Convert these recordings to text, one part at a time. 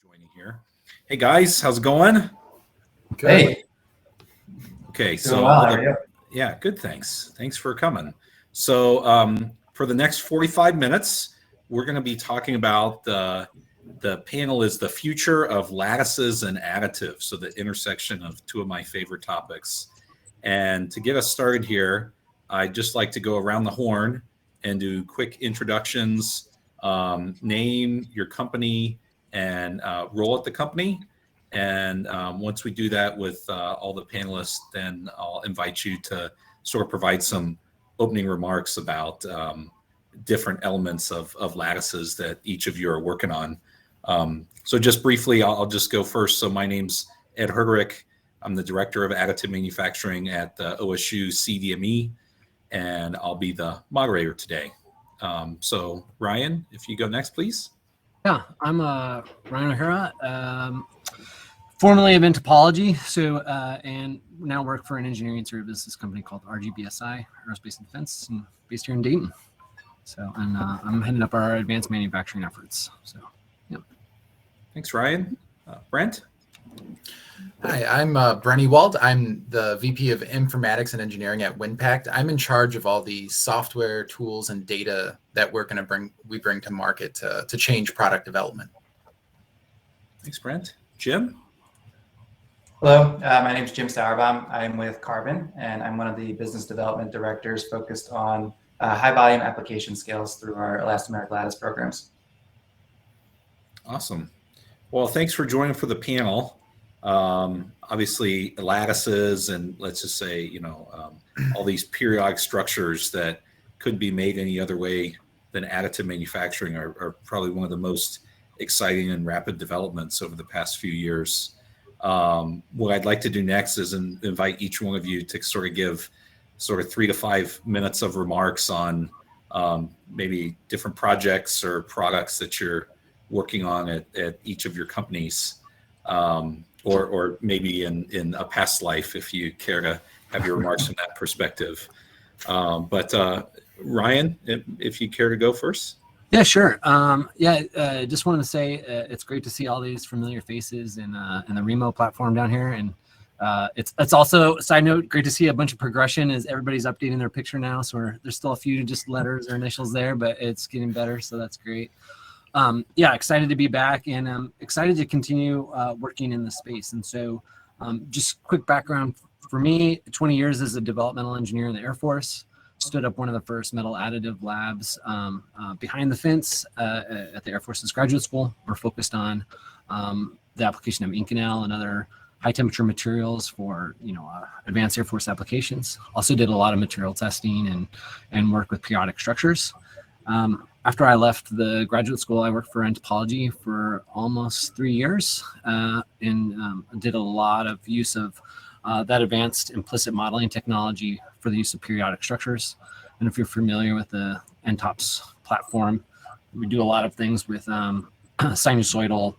joining here. Hey guys, how's it going? Good. Hey. Okay, so well, how are you? Yeah, good. Thanks for coming. So for the next 45 minutes, we're going to be talking about the panel is the future of lattices and additives. So the intersection of two of my favorite topics. And to get us started here, I'd just like to go around the horn and do quick introductions, name your company and role at the company. And once we do that with all the panelists, then I'll invite you to sort of provide some opening remarks about different elements of lattices that each of you are working on. So just briefly, I'll just go first. So my name's Ed Herderick. I'm the Director of Additive Manufacturing at the OSU CDME, and I'll be the moderator today. So Ryan, if you go next, please. Yeah, I'm Ryan O'Hara, formerly of Topology, and now work for an engineering services company called RGBSI, Aerospace and Defense, and based here in Dayton. So, and I'm heading up our advanced manufacturing efforts. So, yeah. Thanks, Ryan. Brent? Hi, I'm Brent Ewald. I'm the VP of Informatics and Engineering at Winpact. I'm in charge of all the software, tools, and data that we bring to market to change product development. Thanks, Brent. Jim? Hello, my name is Jim Sauerbaum. I'm with Carbon, and I'm one of the business development directors focused on high volume application scales through our elastomeric lattice programs. Awesome. Well, thanks for joining for the panel. Obviously, lattices and let's just say, all these periodic structures that could be made any other way than additive manufacturing are probably one of the most exciting and rapid developments over the past few years. What I'd like to do next is invite each one of you to sort of give 3 to 5 minutes of remarks on maybe different projects or products that you're working on at each of your companies. Or maybe in a past life, if you care to have your remarks from that perspective. But Ryan, if you care to go first. Yeah, sure. Just wanted to say it's great to see all these familiar faces in the Remo platform down here, and it's also, side note, great to see a bunch of progression as everybody's updating their picture now. So there's still a few just letters or initials there, but it's getting better, so that's great. Excited to be back, and I'm excited to continue working in the space. And so just quick background for me, 20 years as a developmental engineer in the Air Force, stood up one of the first metal additive labs behind the fence at the Air Force's graduate school. We're focused on the application of Inconel and other high temperature materials for advanced Air Force applications. Also did a lot of material testing and work with periodic structures. After I left the graduate school, I worked for Topology for almost 3 years and did a lot of use of that advanced implicit modeling technology for the use of periodic structures. And if you're familiar with the NTOPS platform, we do a lot of things with sinusoidal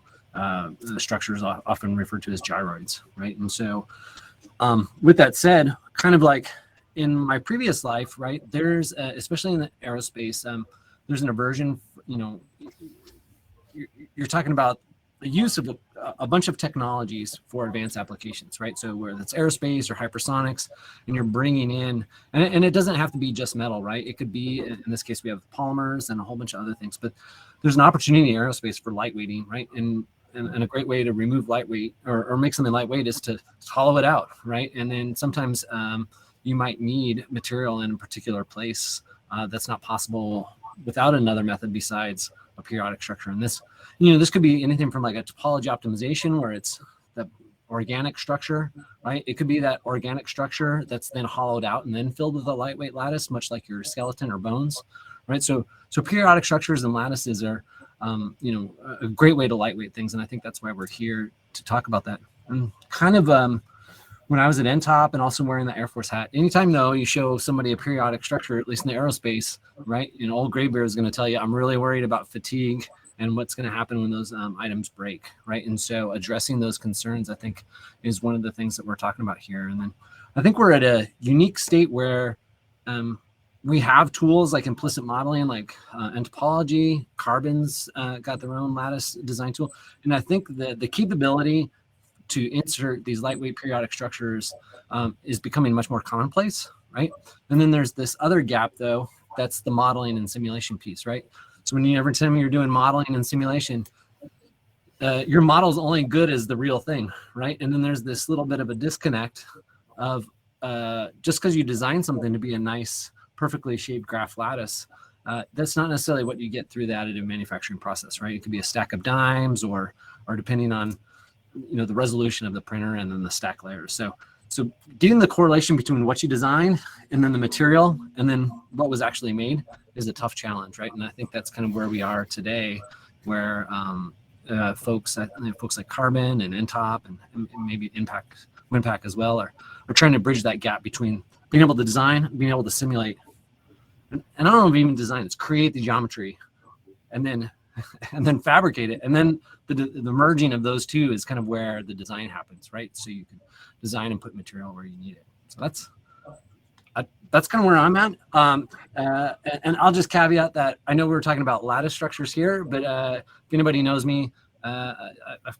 structures, often referred to as gyroids, right? And so with that said, kind of like in my previous life, right, there's, especially in the aerospace, there's an aversion, you're talking about the use of a bunch of technologies for advanced applications, right? So whether it's aerospace or hypersonics, and you're bringing in, and it doesn't have to be just metal, right? It could be, in this case, we have polymers and a whole bunch of other things, but there's an opportunity in aerospace for lightweighting, right? And a great way to remove lightweight or make something lightweight is to hollow it out, right? And then sometimes you might need material in a particular place that's not possible without another method besides a periodic structure. And this, this could be anything from like a topology optimization where it's the organic structure, right? It could be that organic structure that's then hollowed out and then filled with a lightweight lattice, much like your skeleton or bones, right? So periodic structures and lattices are, a great way to lightweight things. And I think that's why we're here to talk about that. And kind of, when I was at NTOP and also wearing the Air Force hat, anytime though you show somebody a periodic structure, at least in the aerospace, right? Old Graybeard is going to tell you, I'm really worried about fatigue and what's going to happen when those items break, right? And so addressing those concerns, I think, is one of the things that we're talking about here. And then I think we're at a unique state where we have tools like implicit modeling, like in Topology. Carbon's got their own lattice design tool. And I think the capability to insert these lightweight periodic structures is becoming much more commonplace, right? And then there's this other gap, though, that's the modeling and simulation piece, right? So every time you're doing modeling and simulation, your model is only good as the real thing, right? And then there's this little bit of a disconnect of just because you design something to be a nice, perfectly shaped graph lattice, that's not necessarily what you get through the additive manufacturing process, right? It could be a stack of dimes, or depending on the resolution of the printer and then the stack layers. So getting the correlation between what you design and then the material and then what was actually made is a tough challenge, right? And I think that's kind of where we are today, where folks like Carbon and Intop and maybe WinPack as well are trying to bridge that gap between being able to design, being able to simulate, and I don't know if even design, it's create the geometry and then fabricate it. And then the merging of those two is kind of where the design happens, right? So you can design and put material where you need it. So that's kind of where I'm at. And I'll just caveat that I know we were talking about lattice structures here, but if anybody knows me, I've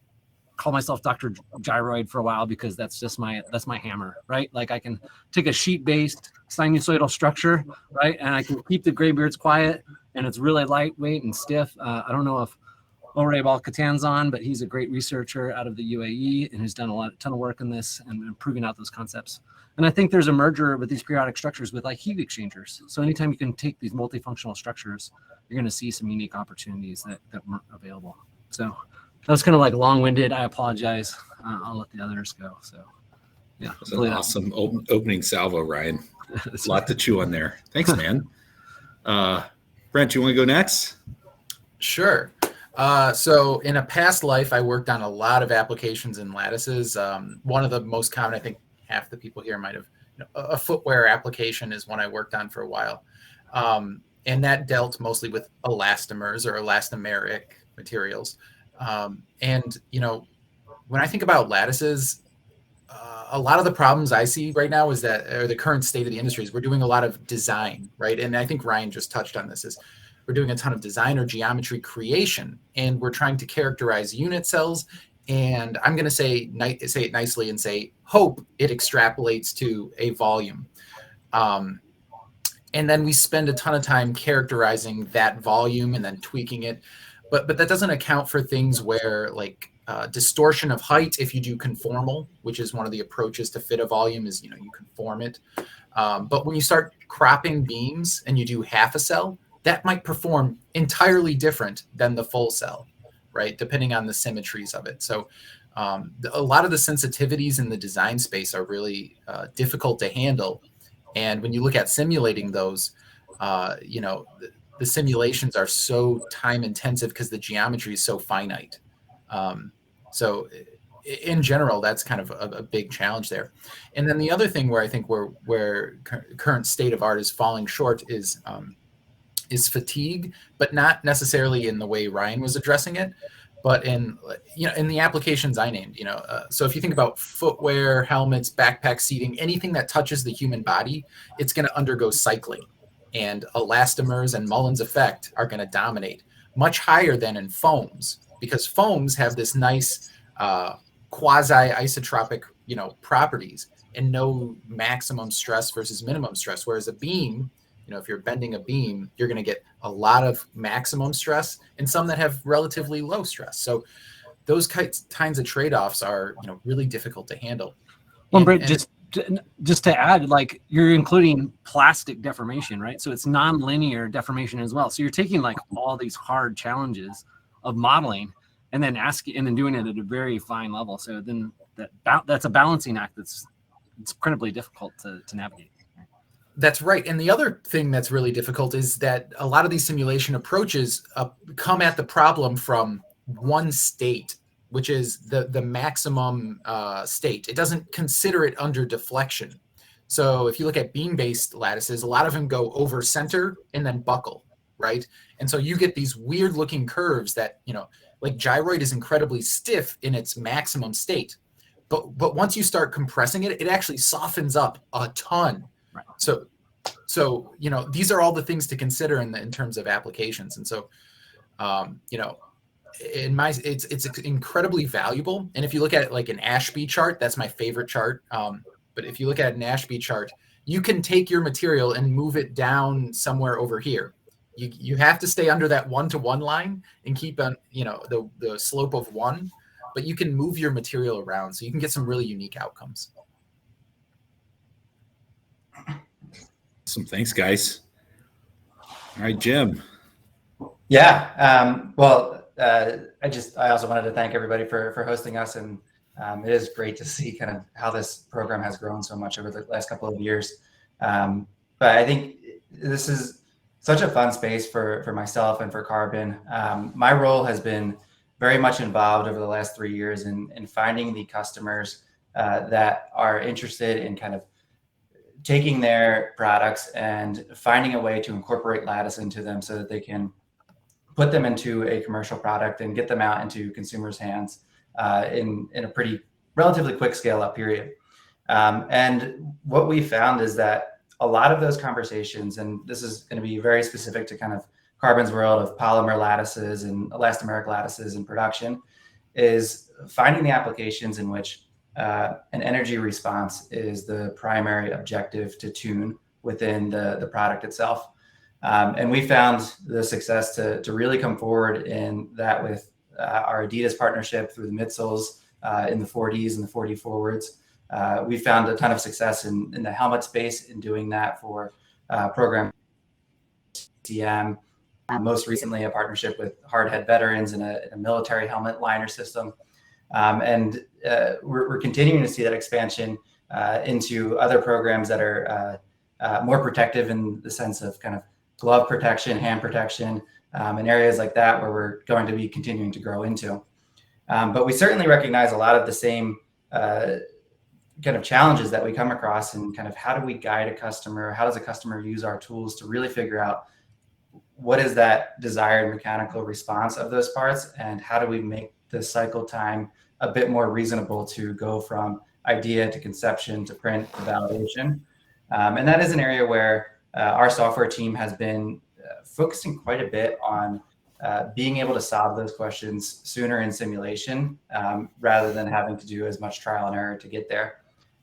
called myself Dr. Gyroid for a while because that's my hammer, right? Like I can take a sheet-based sinusoidal structure, right? And I can keep the graybeards quiet, and it's really lightweight and stiff. I don't know if Orey Al-Katan's on, but he's a great researcher out of the UAE and who's done a ton of work in this and proving out those concepts. And I think there's a merger with these periodic structures with like heat exchangers. So anytime you can take these multifunctional structures, you're going to see some unique opportunities that weren't available. So that was kind of like long-winded. I apologize. I'll let the others go. So yeah, that's an awesome opening salvo, Ryan. A lot to chew on there. Thanks, man. Brent, you want to go next? Sure. So in a past life, I worked on a lot of applications in lattices. One of the most common, I think half the people here might have, a footwear application is one I worked on for a while. And that dealt mostly with elastomers or elastomeric materials. And when I think about lattices, a lot of the problems I see right now is that, or the current state of the industry is we're doing a lot of design, right? And I think Ryan just touched on this, is we're doing a ton of design or geometry creation, and we're trying to characterize unit cells. And I'm going to say it nicely and say, hope it extrapolates to a volume. And then we spend a ton of time characterizing that volume and then tweaking it. But that doesn't account for things where like distortion of height, if you do conformal, which is one of the approaches to fit a volume, is, you conform it. But when you start cropping beams and you do half a cell, that might perform entirely different than the full cell, right? Depending on the symmetries of it. So a lot of the sensitivities in the design space are really difficult to handle. And when you look at simulating those, the simulations are so time intensive because the geometry is so finite. So in general, that's kind of a big challenge there. And then the other thing where I think where current state of art is falling short is fatigue, but not necessarily in the way Ryan was addressing it, but in the applications I named. So if you think about footwear, helmets, backpack seating, anything that touches the human body, it's going to undergo cycling, and elastomers and Mullen's effect are going to dominate much higher than in foams, because foams have this nice quasi-isotropic properties and no maximum stress versus minimum stress, whereas a beam, if you're bending a beam, you're going to get a lot of maximum stress and some that have relatively low stress. So those kinds of trade-offs are, really difficult to handle. Well, Britt, just to add, like, you're including plastic deformation, right? So it's non-linear deformation as well. So you're taking like all these hard challenges of modeling and then doing it at a very fine level. So then that's a balancing act it's incredibly difficult to navigate. That's right. And the other thing that's really difficult is that a lot of these simulation approaches come at the problem from one state, which is the maximum state. It doesn't consider it under deflection. So if you look at beam-based lattices, a lot of them go over center and then buckle, right? And so you get these weird looking curves that, like gyroid is incredibly stiff in its maximum state. But once you start compressing it, it actually softens up a ton. Right. So So, these are all the things to consider in terms of applications. And so, it's incredibly valuable. And if you look at it like an Ashby chart, that's my favorite chart. But if you look at an Ashby chart, you can take your material and move it down somewhere over here. You have to stay under that 1-to-1 line and keep on, the slope of 1, but you can move your material around, so you can get some really unique outcomes. Awesome. Thanks, guys. All right, Jim. Yeah. I also wanted to thank everybody for hosting us, and it is great to see kind of how this program has grown so much over the last couple of years. But I think this is such a fun space for myself and for Carbon. My role has been very much involved over the last 3 years in finding the customers that are interested in kind of taking their products and finding a way to incorporate lattice into them so that they can put them into a commercial product and get them out into consumers' hands in a pretty relatively quick scale up period. And what we found is that a lot of those conversations, and this is going to be very specific to kind of Carbon's world of polymer lattices and elastomeric lattices in production, is finding the applications in which an energy response is the primary objective to tune within the product itself. And we found the success to really come forward in that with our Additive partnership through the midsoles in the 4Ds and the 4D forwards. We found a ton of success in the helmet space in doing that for program CM. Most recently, a partnership with hardhead veterans in a military helmet liner system. And we're continuing to see that expansion into other programs that are more protective in the sense of kind of glove protection, hand protection, and areas like that where we're going to be continuing to grow into. But we certainly recognize a lot of the same kind of challenges that we come across, and kind of how do we guide a customer? How does a customer use our tools to really figure out what is that desired mechanical response of those parts, and how do we make the cycle time a bit more reasonable to go from idea to conception to print to validation. And that is an area where our software team has been focusing quite a bit on being able to solve those questions sooner in simulation rather than having to do as much trial and error to get there.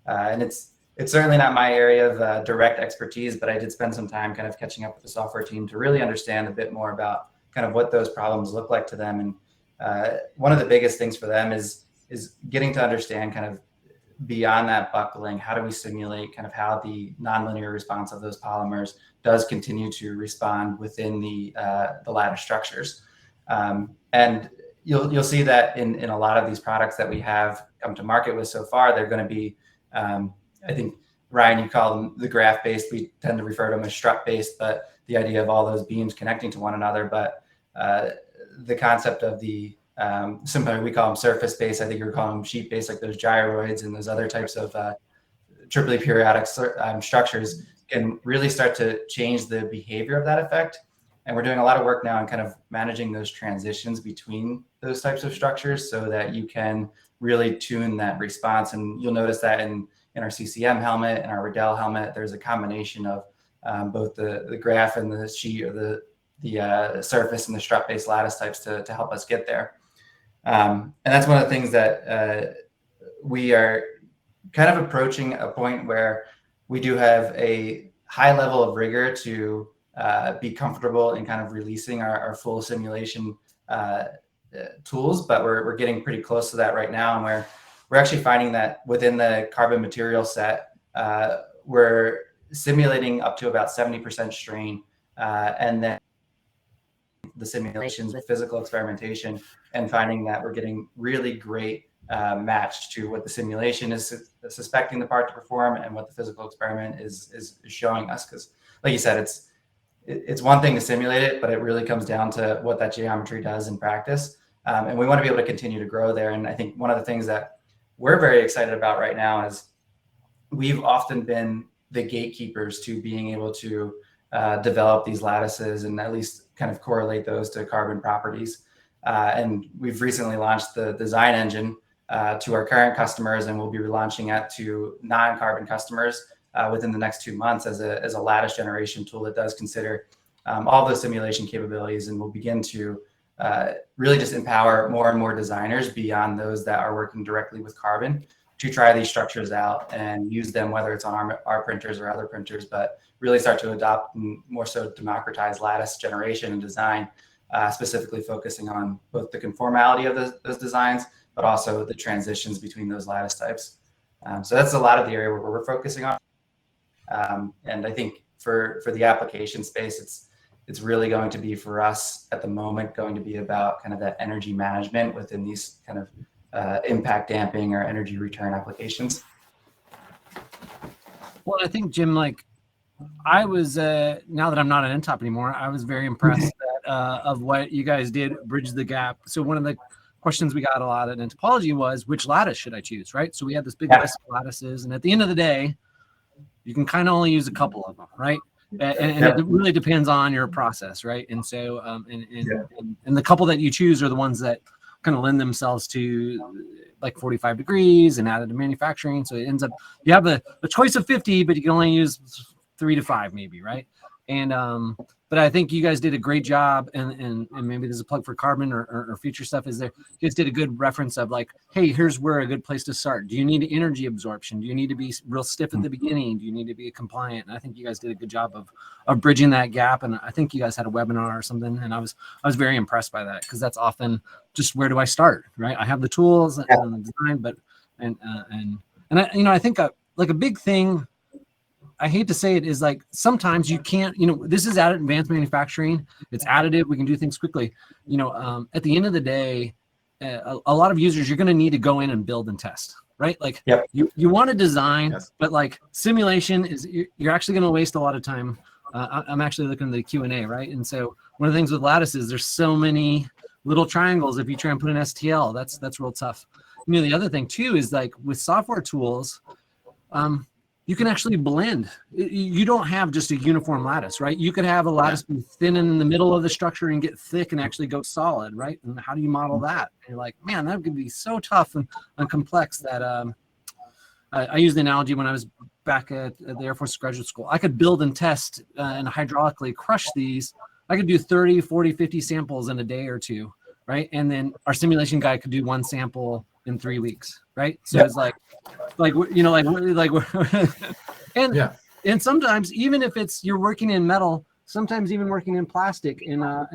And it's certainly not my area of direct expertise, but I did spend some time kind of catching up with the software team to really understand a bit more about kind of what those problems look like to them. And one of the biggest things for them is getting to understand kind of beyond that buckling, how do we simulate kind of how the nonlinear response of those polymers does continue to respond within the lattice structures. And you'll see that in a lot of these products that we have come to market with so far, they're going to be, I think, Ryan, you call them the graph-based. We tend to refer to them as strut-based, but the idea of all those beams connecting to one another. But the concept of the sometimes we call them surface-based. I think you're calling them sheet-based, like those gyroids and those other types of triply periodic structures can really start to change the behavior of that effect. And we're doing a lot of work now on kind of managing those transitions between those types of structures so that you can really tune that response. And you'll notice that in our CCM helmet and our Riddell helmet, there's a combination of both the graph and the sheet, or the surface and the strut-based lattice types to help us get there. And that's one of the things that we are kind of approaching a point where we do have a high level of rigor to be comfortable in kind of releasing our full simulation tools, but we're getting pretty close to that right now. And we're actually finding that within the Carbon material set, we're simulating up to about 70% strain, and then the simulations with physical experimentation, and finding that we're getting really great match to what the simulation is suspecting the part to perform and what the physical experiment is showing us. Because like you said, it's one thing to simulate it, but it really comes down to what that geometry does in practice. And we want to be able to continue to grow there. And I think one of the things that we're very excited about right now is we've often been the gatekeepers to being able to develop these lattices and at least kind of correlate those to Carbon properties. And we've recently launched the design engine to our current customers, and we'll be relaunching it to non-Carbon customers within the next 2 months as a lattice generation tool that does consider all those simulation capabilities, and will begin to really just empower more and more designers beyond those that are working directly with carbon to try these structures out and use them, whether it's on our printers or other printers, but really start to adopt and more so democratize lattice generation and design, specifically focusing on both the conformality of those designs, but also the transitions between those lattice types. So that's a lot of the area where we're focusing on. And I think for the application space, it's really going to be, for us at the moment, going to be about kind of that energy management within these kind of impact damping or energy return applications. Well, I think, Jim, like I was, now that I'm not at NTOP anymore, I was very impressed of what you guys did, bridge the gap. So one of the questions we got a lot in topology was, which lattice should I choose, right? So we had this big list of lattices, and at the end of the day, you can kind of only use a couple of them, right? And it really depends on your process, right? And so, and the couple that you choose are the ones that kind of lend themselves to like 45 degrees and additive manufacturing. So it ends up, you have a choice of 50, but you can only use 3 to 5 maybe, right? And but I think you guys did a great job, and maybe there's a plug for carbon or future stuff. Is there, you guys did a good reference of like, hey, here's where a good place to start. Do you need energy absorption? Do you need to be real stiff at the beginning? Do you need to be compliant? And I think you guys did a good job of bridging that gap. And I think you guys had a webinar or something, and I was very impressed by that, because that's often just, where do I start, right? I have the tools and the design, but and I, you know, I think like a big thing, I hate to say it, is like sometimes you can't, you know, this is advanced manufacturing, it's additive, we can do things quickly. You know, at the end of the day, a lot of users, you're going to need to go in and build and test, right? Like you want to design, but like simulation is, you're actually going to waste a lot of time. I'm actually looking at the Q&A, right? And so one of the things with lattices, there's so many little triangles. If you try and put an STL, that's real tough. You know, the other thing too is like with software tools, you can actually blend. You don't have just a uniform lattice, right? You could have a lattice be thin in the middle of the structure and get thick and actually go solid, right? And how do you model that? And you're like, man, that could be so tough and complex that I used the analogy when I was back at the Air Force Graduate School. I could build and test and hydraulically crush these. I could do 30, 40, 50 samples in a day or two, right? And then our simulation guy could do one sample in 3 weeks, right? So it's like you know, and sometimes even if it's you're working in metal, sometimes even working in plastic. And I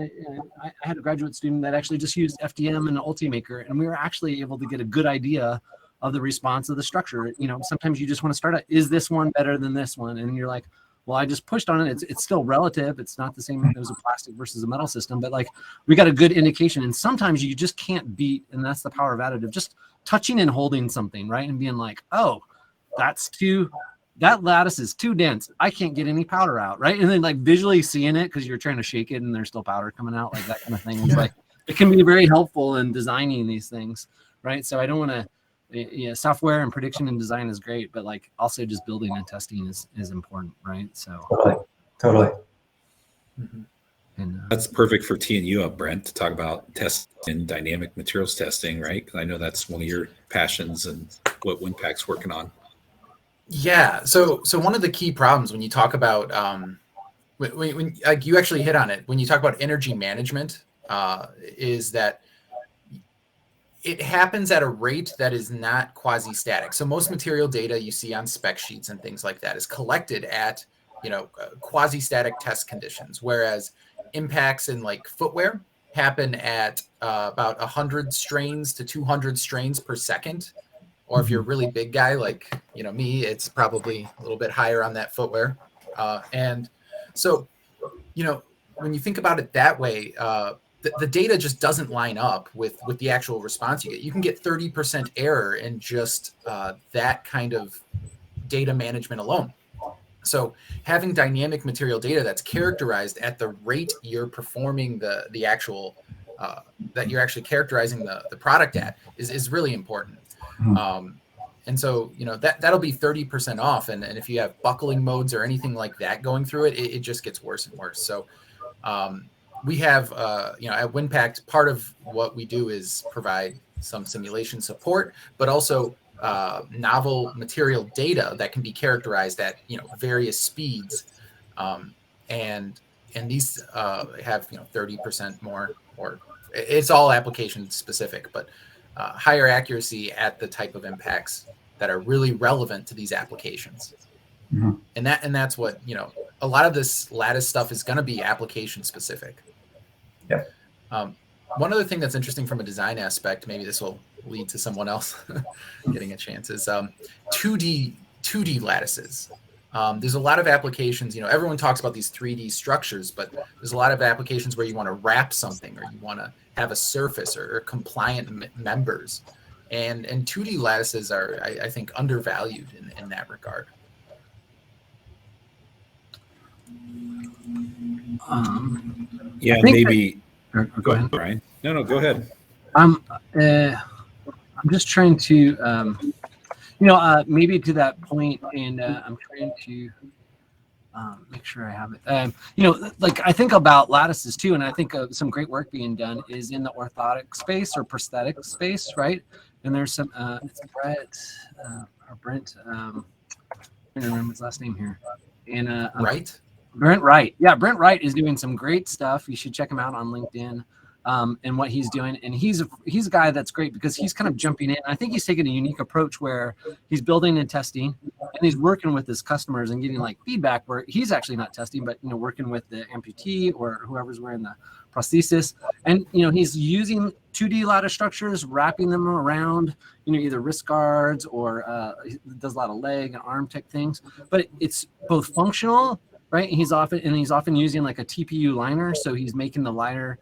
had a graduate student that actually just used FDM and Ultimaker, and we were actually able to get a good idea of the response of the structure. You know, sometimes you just want to start out, is this one better than this one? And you're like, well, I just pushed on it. It's still relative. It's not the same as a plastic versus a metal system, but like we got a good indication. And sometimes you just can't beat, and that's the power of additive, just touching and holding something, right? And being like, oh, that lattice is too dense. I can't get any powder out, right? And then like visually seeing it because you're trying to shake it and there's still powder coming out, like that kind of thing. It's like, it can be very helpful in designing these things, right? So I don't want to, software and prediction and design is great, but like also just building and testing is important, right? So totally. Mm-hmm. And, that's perfect for teeing you up, Brent, to talk about testing and dynamic materials testing, right? Because I know that's one of your passions and what WinPac's working on. Yeah. So one of the key problems when you talk about when like you actually hit on it, when you talk about energy management, is that it happens at a rate that is not quasi-static. So most material data you see on spec sheets and things like that is collected at, quasi-static test conditions, whereas impacts in like footwear happen at about 100 strains to 200 strains per second. Or if you're a really big guy like, me, it's probably a little bit higher on that footwear. And so, when you think about it that way, the data just doesn't line up with the actual response you get. You can get 30% error in just that kind of data management alone. So having dynamic material data that's characterized at the rate you're performing the actual, that you're actually characterizing the product at is really important. And so, that'll be 30% off. And if you have buckling modes or anything like that going through it, it just gets worse and worse. So we have, at WinPact, part of what we do is provide some simulation support, but also novel material data that can be characterized at various speeds, and these have 30% more, or it's all application specific, but higher accuracy at the type of impacts that are really relevant to these applications. Mm-hmm. And that's what a lot of this lattice stuff is going to be application specific. Yeah. One other thing that's interesting from a design aspect, maybe this will lead to someone else getting a chance, is 2D lattices. There's a lot of applications, everyone talks about these 3D structures, but there's a lot of applications where you want to wrap something, or you want to have a surface or compliant members. And 2D lattices are, I think, undervalued in that regard. Yeah, maybe. Go ahead, Brian. No, go ahead. I'm just trying to, maybe to that point, and I'm trying to make sure I have it. Like I think about lattices too, and I think of some great work being done is in the orthotic space or prosthetic space, right? And there's some, it's Brent, I don't remember his last name here. And Wright? Brent Wright. Yeah, Brent Wright is doing some great stuff. You should check him out on LinkedIn. And what he's doing, and he's a guy that's great because he's kind of jumping in. I think he's taking a unique approach where he's building and testing, and he's working with his customers and getting like feedback where he's actually not testing, but working with the amputee or whoever's wearing the prosthesis, and he's using 2D lattice structures, wrapping them around either wrist guards or he does a lot of leg and arm type things, but it's both functional, right? He's often using like a TPU liner, so he's making the liner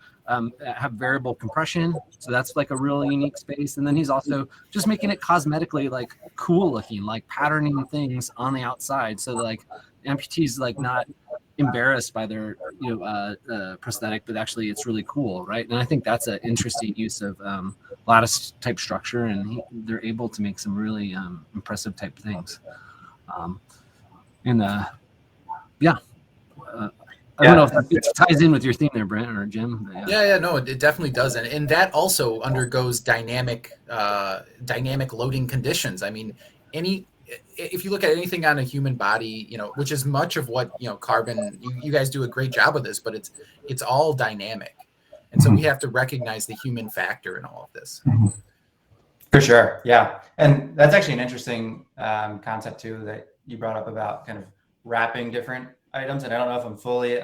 have variable compression, so that's like a really unique space. And then he's also just making it cosmetically like cool looking, like patterning things on the outside, so like amputees like not embarrassed by their prosthetic, but actually it's really cool, right? And I think that's an interesting use of lattice type structure, and they're able to make some really impressive type things. I don't know if that ties in with your theme there, Brent or Jim. Yeah, no, it definitely does, and that also undergoes dynamic loading conditions. I mean, if you look at anything on a human body, which is much of what carbon. You guys do a great job with this, but it's all dynamic, and so we have to recognize the human factor in all of this. For sure, yeah, and that's actually an interesting concept too that you brought up about kind of wrapping different items, and I don't know if I'm fully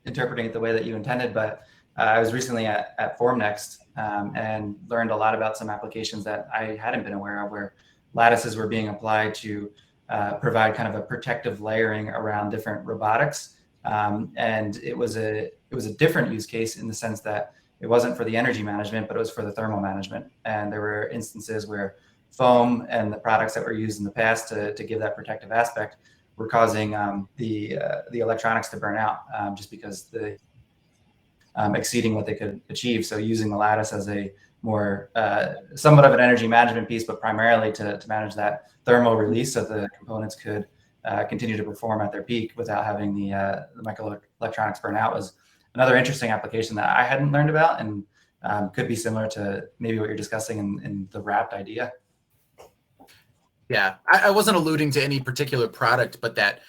interpreting it the way that you intended, but I was recently at Formnext and learned a lot about some applications that I hadn't been aware of, where lattices were being applied to provide kind of a protective layering around different robotics, and it was a different use case in the sense that it wasn't for the energy management, but it was for the thermal management. And there were instances where foam and the products that were used in the past to give that protective aspect were causing the electronics to burn out just because the exceeding what they could achieve. So using the lattice as a more somewhat of an energy management piece, but primarily to manage that thermal release so the components could continue to perform at their peak without having the microelectronics burn out was another interesting application that I hadn't learned about, and could be similar to maybe what you're discussing in the wrapped idea. Yeah, I wasn't alluding to any particular product, but that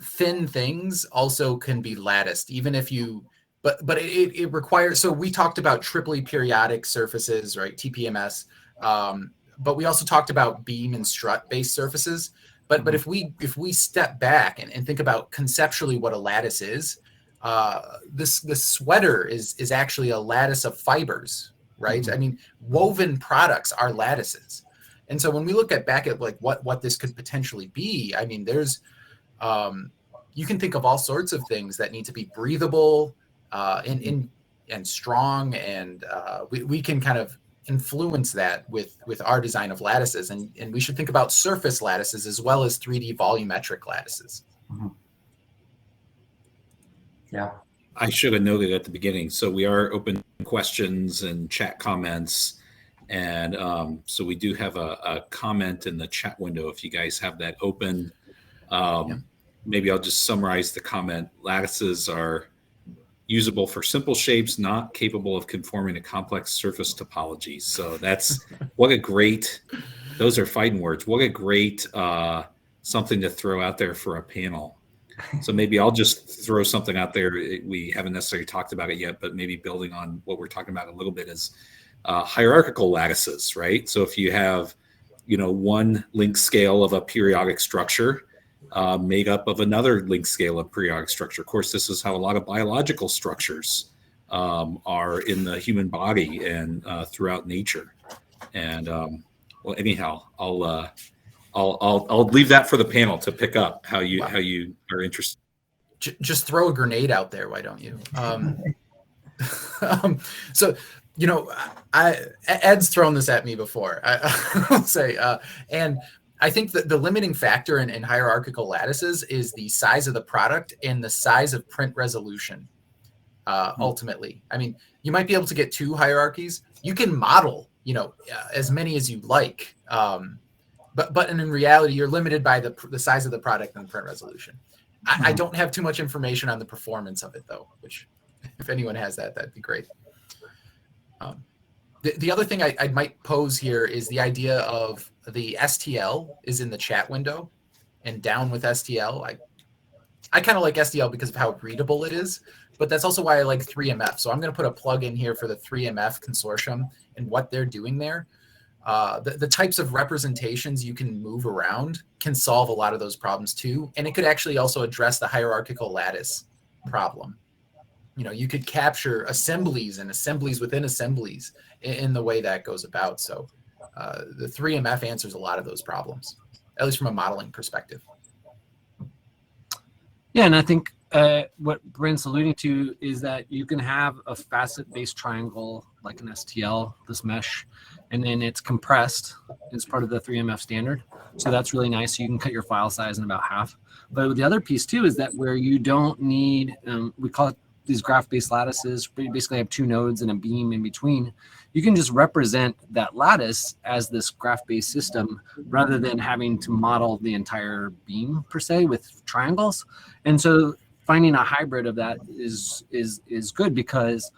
thin things also can be latticed, even if you, but it requires, so we talked about triply periodic surfaces, right, TPMS, but we also talked about beam and strut based surfaces. But if we step back and think about conceptually what a lattice is, this sweater is actually a lattice of fibers, right? I mean, woven products are lattices. And so when we look back at like what this could potentially be, I mean, there's you can think of all sorts of things that need to be breathable and strong, and we can kind of influence that with our design of lattices, and we should think about surface lattices as well as 3D volumetric lattices. Yeah, I should have noted at the beginning. So we are open to questions and chat comments. And so we do have a comment in the chat window if you guys have that open. Maybe I'll just summarize the comment. Lattices are usable for simple shapes, not capable of conforming to complex surface topologies. So that's what a great Those are fighting words. What a great something to throw out there for a panel. So maybe I'll just throw something out there. We haven't necessarily talked about it yet, but maybe building on what we're talking about a little bit is hierarchical lattices, right? So if you have, one link scale of a periodic structure made up of another link scale of periodic structure. Of course, this is how a lot of biological structures are in the human body and throughout nature. And well, anyhow, I'll leave that for the panel to pick up how you are interested. Just throw a grenade out there, why don't you? So, Ed's thrown this at me before. I'll say, and I think that the limiting factor in hierarchical lattices is the size of the product and the size of print resolution. Ultimately, I mean, you might be able to get 2 hierarchies. You can model, as many as you like. But in reality, you're limited by the size of the product and the print resolution. I don't have too much information on the performance of it, though, which if anyone has that, that'd be great. The other thing I might pose here is the idea of the STL is in the chat window and down with STL. I kind of like STL because of how readable it is, but that's also why I like 3MF. So I'm going to put a plug in here for the 3MF consortium and what they're doing there. The types of representations you can move around can solve a lot of those problems too. And it could actually also address the hierarchical lattice problem. You could capture assemblies and assemblies within assemblies in the way that goes about. So the 3MF answers a lot of those problems, at least from a modeling perspective. Yeah, and I think what Brent's alluding to is that you can have a facet-based triangle like an STL, this mesh, and then it's compressed as part of the 3MF standard. So that's really nice. So you can cut your file size in about half. But the other piece too is that where you don't need, we call it these graph-based lattices, where you basically have 2 nodes and a beam in between. You can just represent that lattice as this graph-based system rather than having to model the entire beam per se with triangles. And so finding a hybrid of that is good because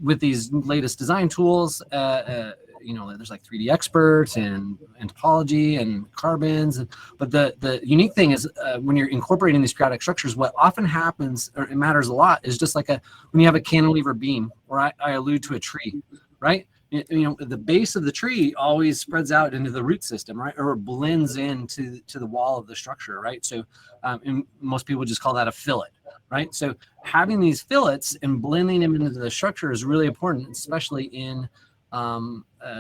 with these latest design tools, there's like 3D Expert and Topology and Carbons. But the unique thing is when you're incorporating these periodic structures, what often happens, or it matters a lot, is just like when you have a cantilever beam, or I allude to a tree, right? The base of the tree always spreads out into the root system, right? Or blends into the wall of the structure, right? So and most people just call that a fillet, right? So having these fillets and blending them into the structure is really important, especially in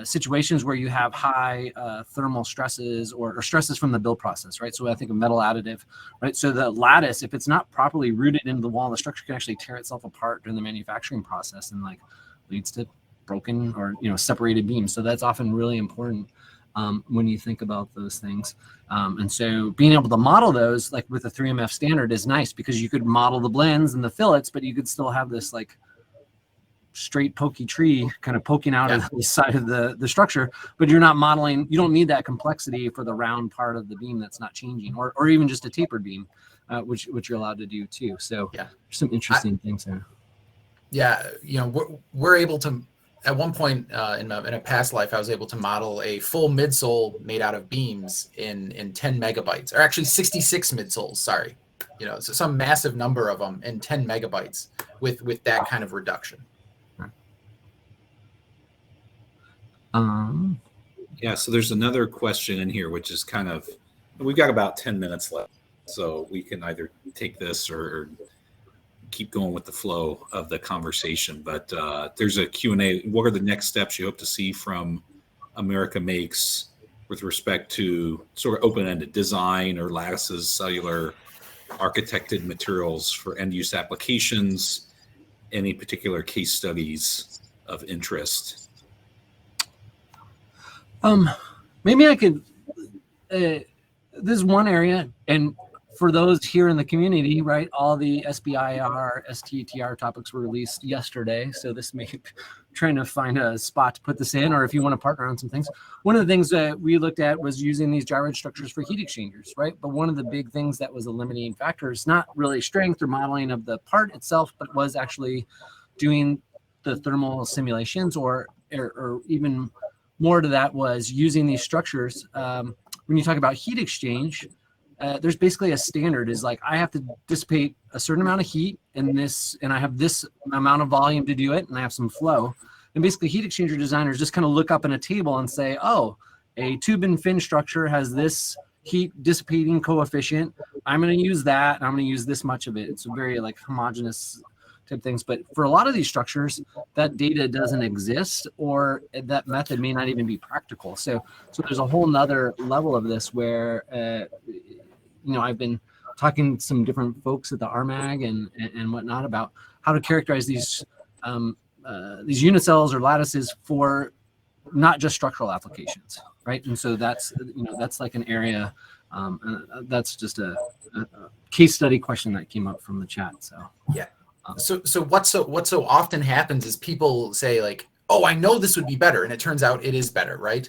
situations where you have high thermal stresses or stresses from the build process, right? So I think of metal additive, right? So the lattice, if it's not properly rooted into the wall, the structure can actually tear itself apart during the manufacturing process and leads to broken or separated beams. So that's often really important when you think about those things. And so being able to model those like with the 3MF standard is nice because you could model the blends and the fillets, but you could still have this like straight pokey tree kind of poking out of the side of the structure, but you're not modeling, you don't need that complexity for the round part of the beam that's not changing, or even just a tapered beam, which you're allowed to do too. So there's some interesting things there. Yeah, we're able to, at one point in a past life, I was able to model a full midsole made out of beams in 10 megabytes, or actually 66 midsoles, sorry. So some massive number of them in 10 megabytes with that kind of reduction. So there's another question in here, which is we've got about 10 minutes left. So we can either take this or keep going with the flow of the conversation. But there's a Q&A. What are the next steps you hope to see from America Makes with respect to sort of open-ended design or lattices, cellular, architected materials for end-use applications? Any particular case studies of interest? Maybe I could, this is one area, and for those here in the community, right, all the SBIR, STTR topics were released yesterday, so this may be trying to find a spot to put this in, or if you want to partner on some things. One of the things that we looked at was using these gyroid structures for heat exchangers, right? But one of the big things that was a limiting factor is not really strength or modeling of the part itself, but was actually doing the thermal simulations or even more to that was using these structures. When you talk about heat exchange, there's basically a standard is like, I have to dissipate a certain amount of heat in this, and I have this amount of volume to do it, and I have some flow. And basically heat exchanger designers just kind of look up in a table and say, oh, a tube and fin structure has this heat dissipating coefficient. I'm going to use that, and I'm going to use this much of it. It's a very like homogeneous type things. But for a lot of these structures, that data doesn't exist, or that method may not even be practical. So there's a whole nother level of this where, I've been talking to some different folks at the RMAG and whatnot about how to characterize these unicells or lattices for not just structural applications, right? And so that's like an area, that's just a case study question that came up from the chat. So yeah. So what so often happens is people say like, oh, I know this would be better, and it turns out it is better, right?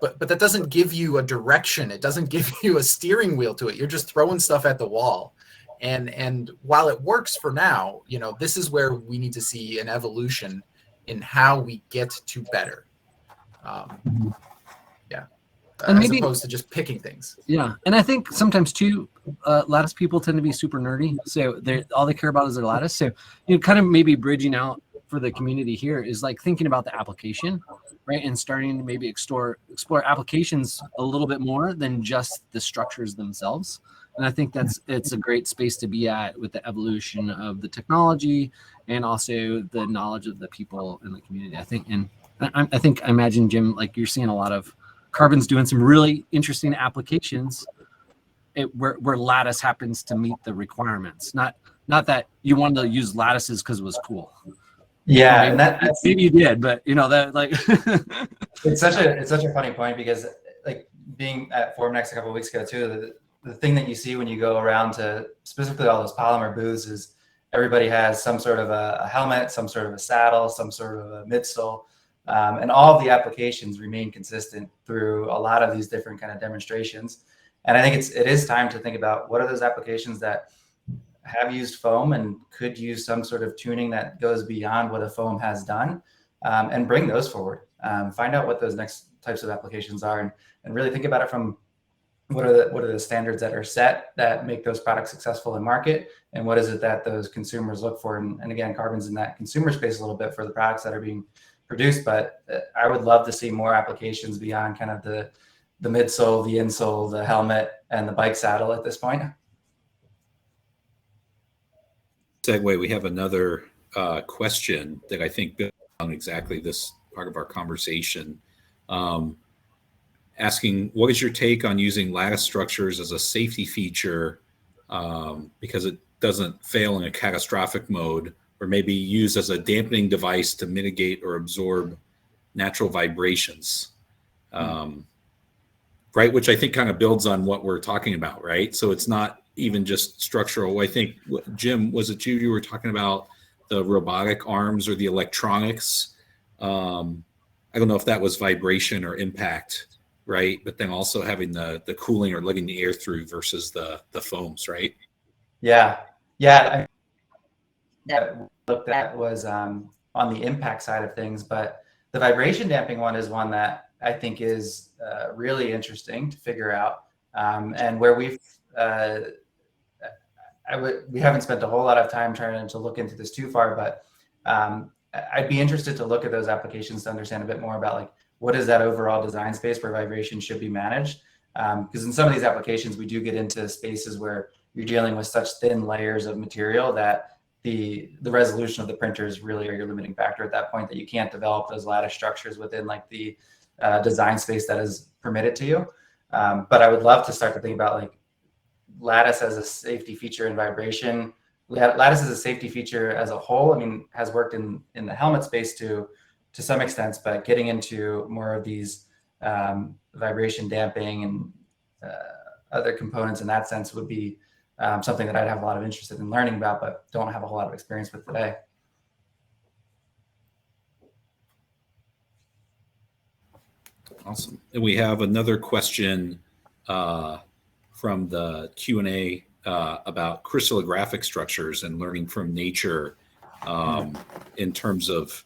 But that doesn't give you a direction. It doesn't give you a steering wheel to it. You're just throwing stuff at the wall. And while it works for now, this is where we need to see an evolution in how we get to better. And as maybe, opposed to just picking things. Yeah, and I think sometimes too, lattice people tend to be super nerdy, so all they care about is their lattice. So kind of maybe bridging out for the community here is like thinking about the application, right, and starting to maybe explore applications a little bit more than just the structures themselves. And I think it's a great space to be at with the evolution of the technology and also the knowledge of the people in the community. I imagine, Jim, like you're seeing a lot of Carbon's doing some really interesting applications where lattice happens to meet the requirements. Not that you wanted to use lattices because it was cool. Yeah, maybe, and maybe you did, but that like it's such a funny point, because like being at Formnext a couple of weeks ago too, the thing that you see when you go around to specifically all those polymer booths is everybody has some sort of a helmet, some sort of a saddle, some sort of a midsole. And all of the applications remain consistent through a lot of these different kind of demonstrations. And I think it is time to think about what are those applications that have used foam and could use some sort of tuning that goes beyond what a foam has done, and bring those forward. Find out what those next types of applications are, and really think about it from what are the standards that are set that make those products successful in market, and what is it that those consumers look for. And again, Carbon's in that consumer space a little bit for the products that are being produced, but I would love to see more applications beyond kind of the midsole, the insole, the helmet, and the bike saddle at this point. Segue, we have another question that I think builds on exactly this part of our conversation. Asking, what is your take on using lattice structures as a safety feature because it doesn't fail in a catastrophic mode, or maybe used as a dampening device to mitigate or absorb natural vibrations, right? Which I think kind of builds on what we're talking about, right? So it's not even just structural. I think, Jim, was it you were talking about the robotic arms or the electronics? I don't know if that was vibration or impact, right? But then also having the cooling or letting the air through versus the foams, right? Yeah. That looked at was on the impact side of things, but the vibration damping one is one that I think is really interesting to figure out, and where we haven't spent a whole lot of time trying to look into this too far, but I'd be interested to look at those applications to understand a bit more about like what is that overall design space where vibration should be managed, because in some of these applications we do get into spaces where you're dealing with such thin layers of material that the resolution of the printers really are your limiting factor at that point, that you can't develop those lattice structures within like the design space that is permitted to you. But I would love to start to think about like lattice as a safety feature in vibration. Lattice as a safety feature as a whole, I mean, has worked in the helmet space to some extent, but getting into more of these vibration damping and other components in that sense would be something that I'd have a lot of interest in learning about, but don't have a whole lot of experience with today. Awesome. And we have another question from the Q&A about crystallographic structures and learning from nature in terms of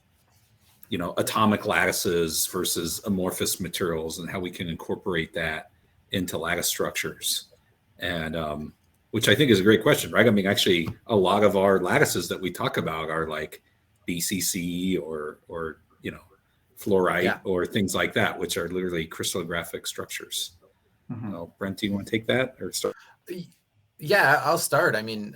atomic lattices versus amorphous materials and how we can incorporate that into lattice structures. And which I think is a great question, right? I mean, actually, a lot of our lattices that we talk about are like BCC or fluorite or things like that, which are literally crystallographic structures. Well, Brent, do you want to take that or start? Yeah, I'll start. I mean,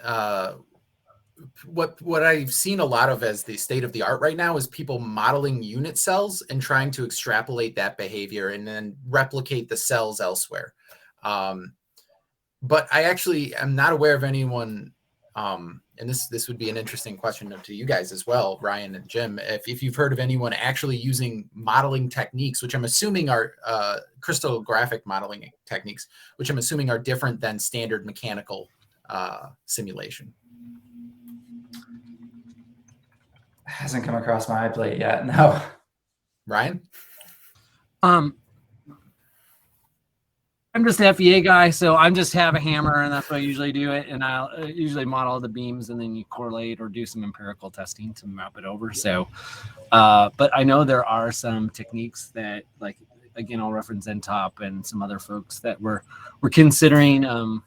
what I've seen a lot of as the state of the art right now is people modeling unit cells and trying to extrapolate that behavior and then replicate the cells elsewhere. But I actually am not aware of anyone, and this would be an interesting question to you guys as well, Ryan and Jim, if you've heard of anyone actually using modeling techniques, which I'm assuming are crystallographic modeling techniques, which I'm assuming are different than standard mechanical simulation. Hasn't come across my plate yet. No. Ryan? I'm just an FEA guy, so I'm just have a hammer, and that's what I usually do it. And I'll usually model the beams, and then you correlate or do some empirical testing to map it over. So, but I know there are some techniques that, like, again, I'll reference NTOP and some other folks that we're considering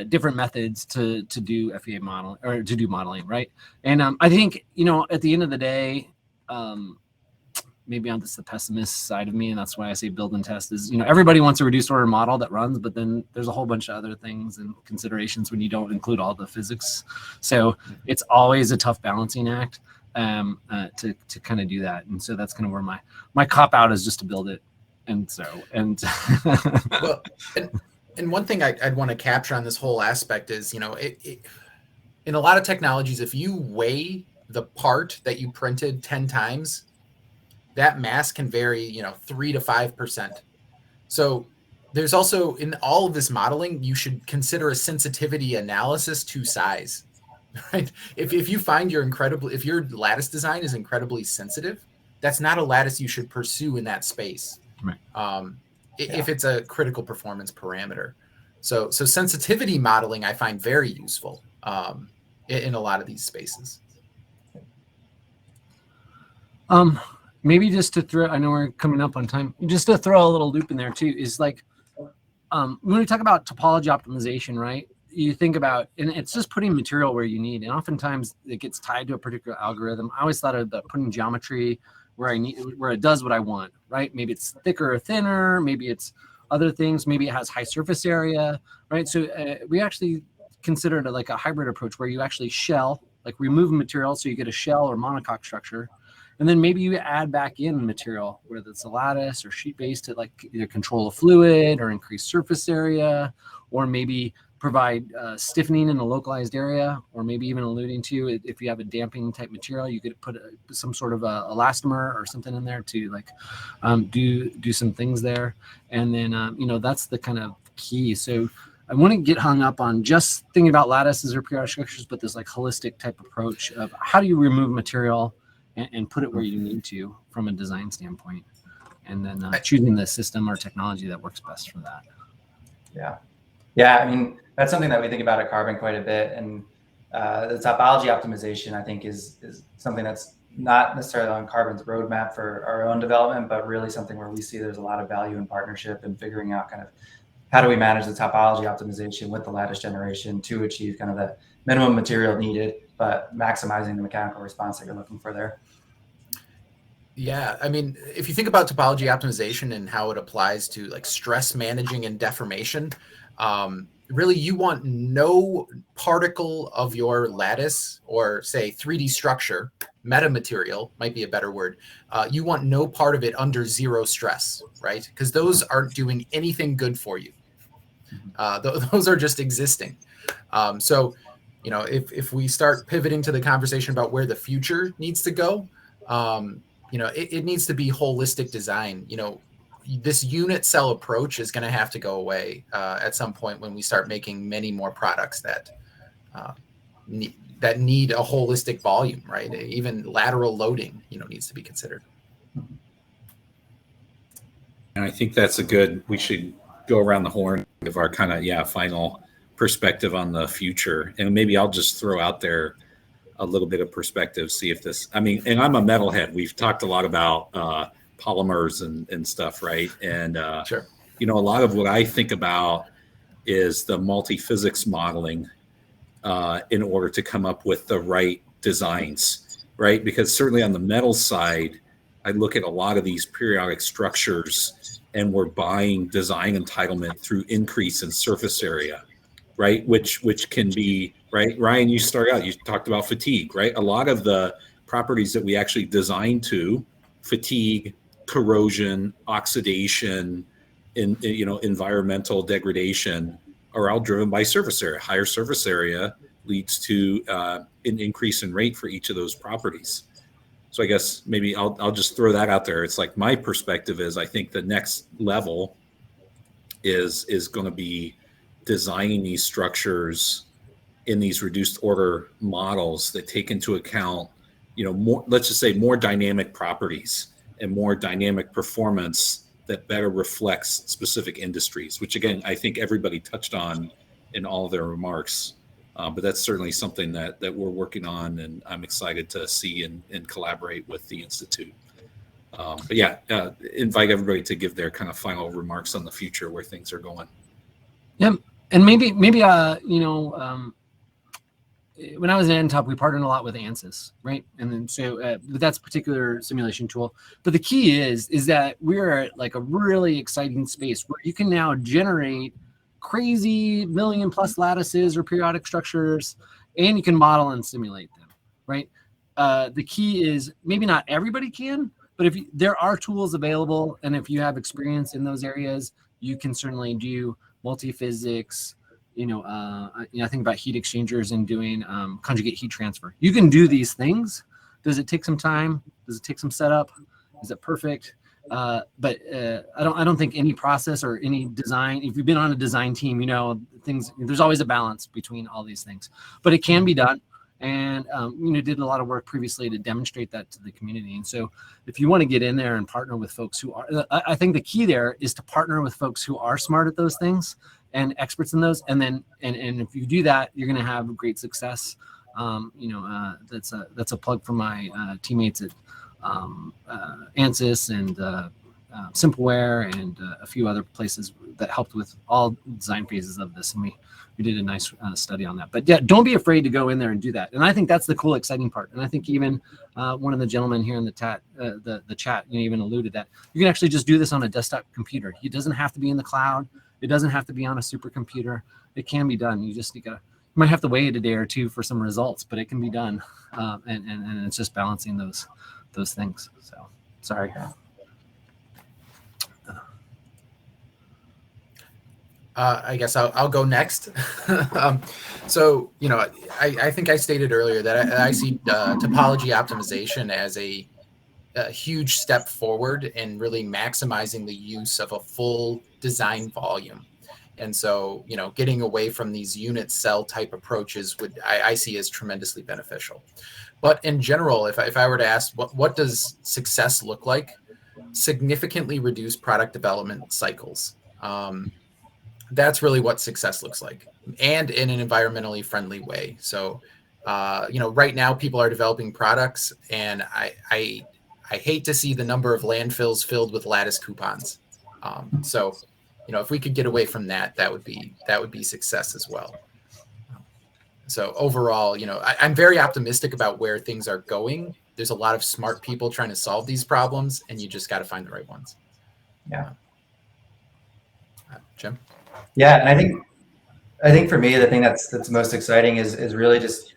different methods to do FEA model or to do modeling, right? And I think, at the end of the day, maybe I'm just the pessimist side of me, and that's why I say build and test is, everybody wants a reduced order model that runs, but then there's a whole bunch of other things and considerations when you don't include all the physics. So it's always a tough balancing act to kind of do that. And so that's kind of where my cop out is, just to build it. And so, well, and one thing I'd want to capture on this whole aspect is, in a lot of technologies, if you weigh the part that you printed 10 times, that mass can vary, 3 to 5%. So there's also, in all of this modeling, you should consider a sensitivity analysis to size, right? If you find if your lattice design is incredibly sensitive, that's not a lattice you should pursue in that space. Right. If it's a critical performance parameter. So sensitivity modeling I find very useful in a lot of these spaces. Maybe just to throw, I know we're coming up on time, just to throw a little loop in there too, is like, when we talk about topology optimization, right? You think about, and it's just putting material where you need, and oftentimes it gets tied to a particular algorithm. I always thought about putting geometry where it does what I want, right? Maybe it's thicker or thinner, maybe it's other things, maybe it has high surface area, right? So we actually considered like a hybrid approach where you actually remove material so you get a shell or monocoque structure. And then maybe you add back in material, whether it's a lattice or sheet-based, to like either control a fluid or increase surface area, or maybe provide stiffening in a localized area, or maybe even alluding to, if you have a damping type material, you could put some sort of a elastomer or something in there to like do some things there. And then, that's the kind of key. So I wouldn't get hung up on just thinking about lattices or periodic structures, but this like holistic type approach of how do you remove material and put it where you need to from a design standpoint, and then choosing the system or technology that works best for that. Yeah. I mean, that's something that we think about at Carbon quite a bit, and the topology optimization, I think, is something that's not necessarily on Carbon's roadmap for our own development, but really something where we see there's a lot of value in partnership and figuring out kind of how do we manage the topology optimization with the lattice generation to achieve kind of the minimum material needed, but maximizing the mechanical response that you're looking for there. Yeah, I mean, if you think about topology optimization and how it applies to like stress managing and deformation, really you want no particle of your lattice, or say 3D structure, metamaterial might be a better word. You want no part of it under zero stress, right? Because those aren't doing anything good for you. Those are just existing. So, if we start pivoting to the conversation about where the future needs to go, it needs to be holistic design. This unit cell approach is going to have to go away at some point when we start making many more products that need a holistic volume, right? Even lateral loading, needs to be considered. And I think that's we should go around the horn of our kind of, final perspective on the future. And maybe I'll just throw out there, a little bit of perspective, see if this, I mean, and I'm a metalhead. We've talked a lot about polymers and stuff, right? And, Sure. you know, a lot of what I think about is the multi-physics modeling in order to come up with the right designs, right? Because certainly on the metal side, I look at a lot of these periodic structures and we're buying design entitlement through increase in surface area, right? Which can be, right? Ryan, you start out, you talked about fatigue, right? A lot of the properties that we actually design to, fatigue, corrosion, oxidation, you know, environmental degradation, are all driven by surface area. Higher surface area leads to an increase in rate for each of those properties. So I guess maybe I'll just throw that out there. It's like my perspective is I think the next level is going to be designing these structures in these reduced order models that take into account, you know, more, let's just say more dynamic properties and more dynamic performance that better reflects specific industries, which again, I think everybody touched on in all of their remarks. But that's certainly something that we're working on, and I'm excited to see and collaborate with the Institute. But yeah, invite everybody to give their kind of final remarks on the future, where things are going. Yeah, and maybe you know, when I was at NTOP, we partnered a lot with ANSYS, right? And then so that's a particular simulation tool. But the key is that we're at like a really exciting space where you can now generate crazy million-plus lattices or periodic structures, and you can model and simulate them, right? The key is maybe not everybody can, but if there are tools available, and if you have experience in those areas, you can certainly do multi-physics. You know, I think about heat exchangers and doing conjugate heat transfer. You can do these things. Does it take some time? Does it take some setup? Is it perfect? But I don't think any process or any design, if you've been on a design team, you know, there's always a balance between all these things, but it can be done. And, you know, did a lot of work previously to demonstrate that to the community. And so if you want to get in there and partner with folks who are, I think the key there is to partner with folks who are smart at those things and experts in those. And then, and if you do that, you're going to have great success. You know, that's a plug for my teammates at ANSYS and Simpleware and a few other places that helped with all design phases of this. And we did a nice study on that. But yeah, don't be afraid to go in there and do that. And I think that's the cool, exciting part. And I think even one of the gentlemen here in the chat, you know, even alluded that you can actually just do this on a desktop computer. It doesn't have to be in the cloud. It doesn't have to be on a supercomputer. It can be done. You might have to wait a day or two for some results, but it can be done. And it's just balancing those things. So sorry. I guess I'll go next. So, you know, I think I stated earlier that I see topology optimization as a huge step forward in really maximizing the use of a full design volume. And so, you know, getting away from these unit cell type approaches I see as tremendously beneficial. But in general, if I were to ask what does success look like? Significantly reduce product development cycles. That's really what success looks like, and in an environmentally friendly way. So, you know, right now people are developing products, and I hate to see the number of landfills filled with lattice coupons. So, you know, if we could get away from that, that would be success as well. So overall, you know, I'm very optimistic about where things are going. There's a lot of smart people trying to solve these problems, and you just got to find the right ones. Yeah. Jim? Yeah, and I think for me, the thing that's most exciting is really just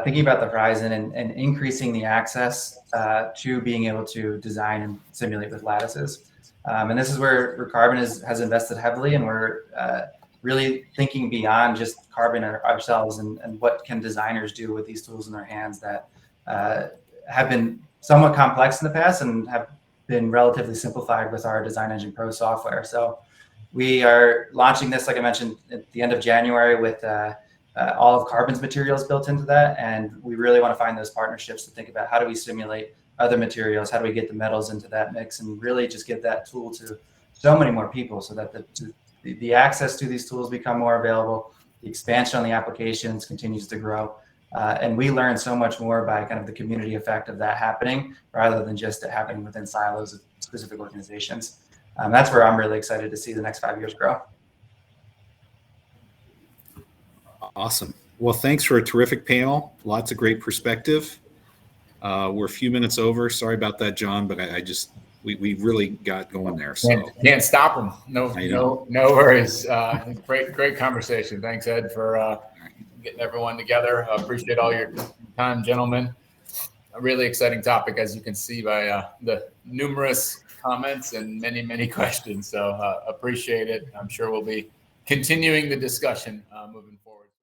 thinking about the horizon and increasing the access to being able to design and simulate with lattices. And this is where Carbon has invested heavily, and we're really thinking beyond just Carbon ourselves and what can designers do with these tools in their hands that have been somewhat complex in the past and have been relatively simplified with our Design Engine Pro software. So we are launching this, like I mentioned, at the end of January with all of Carbon's materials built into that. And we really want to find those partnerships to think about how do we simulate other materials, how do we get the metals into that mix, and really just give that tool to so many more people so that the access to these tools become more available. The expansion on the applications continues to grow. And we learn so much more by kind of the community effect of that happening rather than just it happening within silos of specific organizations. That's where I'm really excited to see the next 5 years grow. Awesome. Well, thanks for a terrific panel. Lots of great perspective. We're a few minutes over. Sorry about that, John, but we really got going there. So can't stop them. No worries. Great conversation. Thanks, Ed, for getting everyone together. Appreciate all your time, gentlemen. A really exciting topic, as you can see by the numerous comments and many questions. So appreciate it. I'm sure we'll be continuing the discussion moving forward.